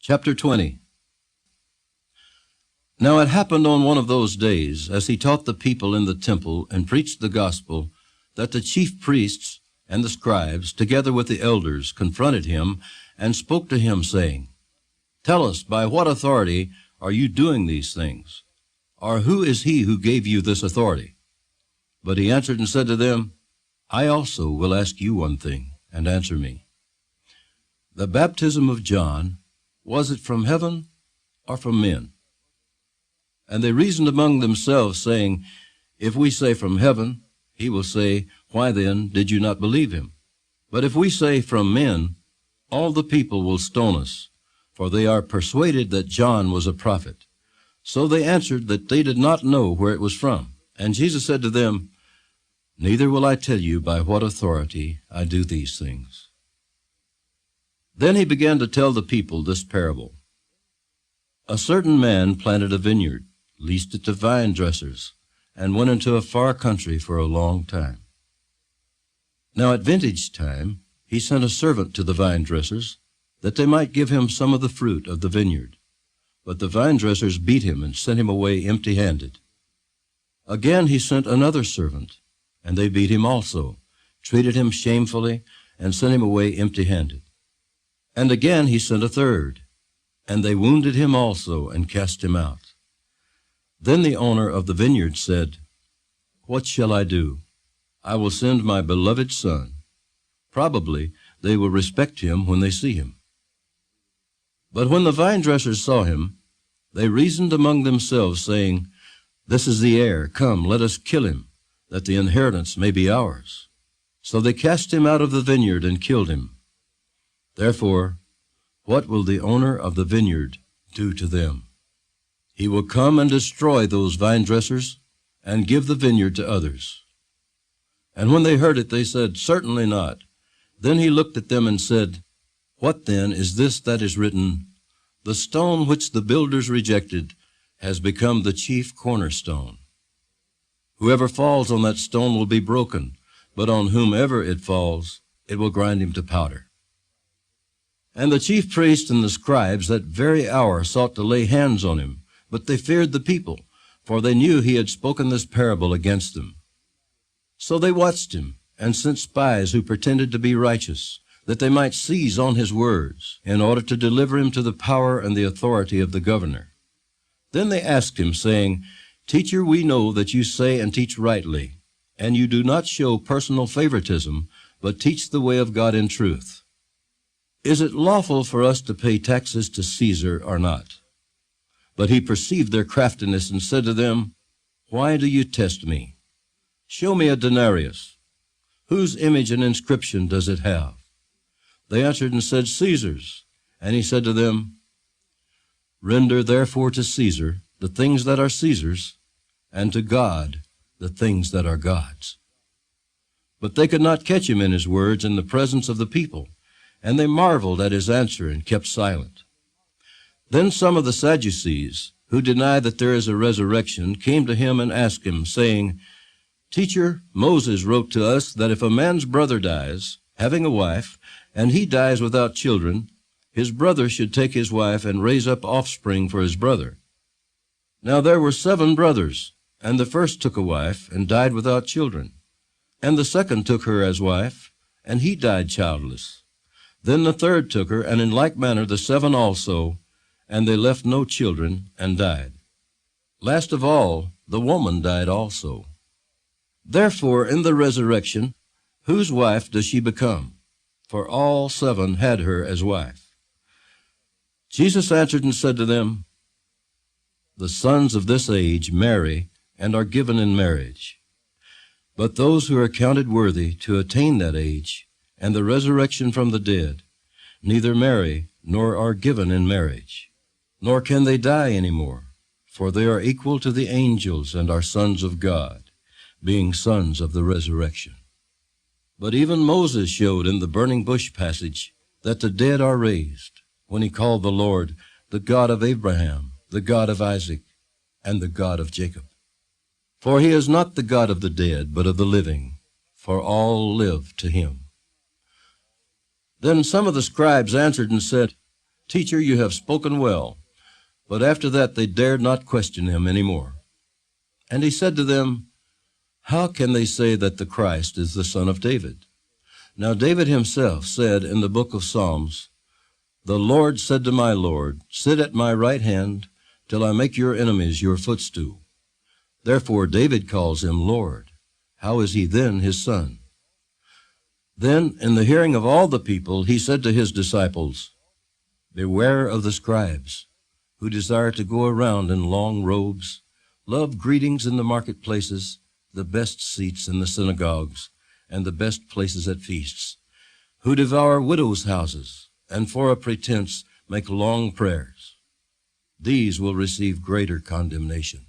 Chapter 20. Now it happened on one of those days, as he taught the people in the temple and preached the gospel, that the chief priests and the scribes, together with the elders, confronted him and spoke to him, saying, Tell us, by what authority are you doing these things? Or who is he who gave you this authority? But he answered and said to them, I also will ask you one thing, and answer me. The baptism of John, was it from heaven or from men? And they reasoned among themselves, saying, If we say from heaven, he will say, Why then did you not believe him? But if we say from men, all the people will stone us, for they are persuaded that John was a prophet. So they answered that they did not know where it was from. And Jesus said to them, Neither will I tell you by what authority I do these things. Then he began to tell the people this parable. A certain man planted a vineyard, leased it to vine dressers, and went into a far country for a long time. Now at vintage time he sent a servant to the vine dressers, that they might give him some of the fruit of the vineyard. But the vine dressers beat him and sent him away empty-handed. Again he sent another servant, and they beat him also, treated him shamefully, and sent him away empty-handed. And again he sent a third, and they wounded him also, and cast him out. Then the owner of the vineyard said, What shall I do? I will send my beloved son. Probably they will respect him when they see him. But when the vine dressers saw him, they reasoned among themselves, saying, This is the heir. Come, let us kill him, that the inheritance may be ours. So they cast him out of the vineyard and killed him. Therefore, what will the owner of the vineyard do to them? He will come and destroy those vine dressers and give the vineyard to others. And when they heard it, they said, Certainly not. Then he looked at them and said, What then is this that is written? The stone which the builders rejected has become the chief cornerstone. Whoever falls on that stone will be broken, but on whomever it falls, it will grind him to powder. And the chief priests and the scribes that very hour sought to lay hands on him, but they feared the people, for they knew he had spoken this parable against them. So they watched him, and sent spies who pretended to be righteous, that they might seize on his words, in order to deliver him to the power and the authority of the governor. Then they asked him, saying, Teacher, we know that you say and teach rightly, and you do not show personal favoritism, but teach the way of God in truth. Is it lawful for us to pay taxes to Caesar or not? But he perceived their craftiness and said to them, Why do you test me? Show me a denarius. Whose image and inscription does it have? They answered and said, Caesar's. And he said to them, Render therefore to Caesar the things that are Caesar's, and to God the things that are God's. But they could not catch him in his words in the presence of the people, and they marveled at his answer and kept silent. Then some of the Sadducees, who deny that there is a resurrection, came to him and asked him, saying, Teacher, Moses wrote to us that if a man's brother dies, having a wife, and he dies without children, his brother should take his wife and raise up offspring for his brother. Now there were 7 brothers, and the first took a wife and died without children. And the second took her as wife, and he died childless. Then the third took her, and in like manner the 7 also, and they left no children, and died. Last of all, the woman died also. Therefore, in the resurrection, whose wife does she become? For all 7 had her as wife. Jesus answered and said to them, The sons of this age marry and are given in marriage. But those who are counted worthy to attain that age and the resurrection from the dead neither marry nor are given in marriage, nor can they die any more, for they are equal to the angels and are sons of God, being sons of the resurrection. But even Moses showed in the burning bush passage that the dead are raised, when he called the Lord the God of Abraham, the God of Isaac, and the God of Jacob. For he is not the God of the dead, but of the living, for all live to him. Then some of the scribes answered and said, "Teacher, you have spoken well." But after that they dared not question him any more. And he said to them, "How can they say that the Christ is the son of David? Now David himself said in the book of Psalms, 'The Lord said to my Lord, sit at my right hand till I make your enemies your footstool.' Therefore David calls him Lord. How is he then his son?" Then, in the hearing of all the people, he said to his disciples, "Beware of the scribes, who desire to go around in long robes, love greetings in the marketplaces, the best seats in the synagogues, and the best places at feasts, who devour widows' houses, and for a pretense make long prayers. These will receive greater condemnation.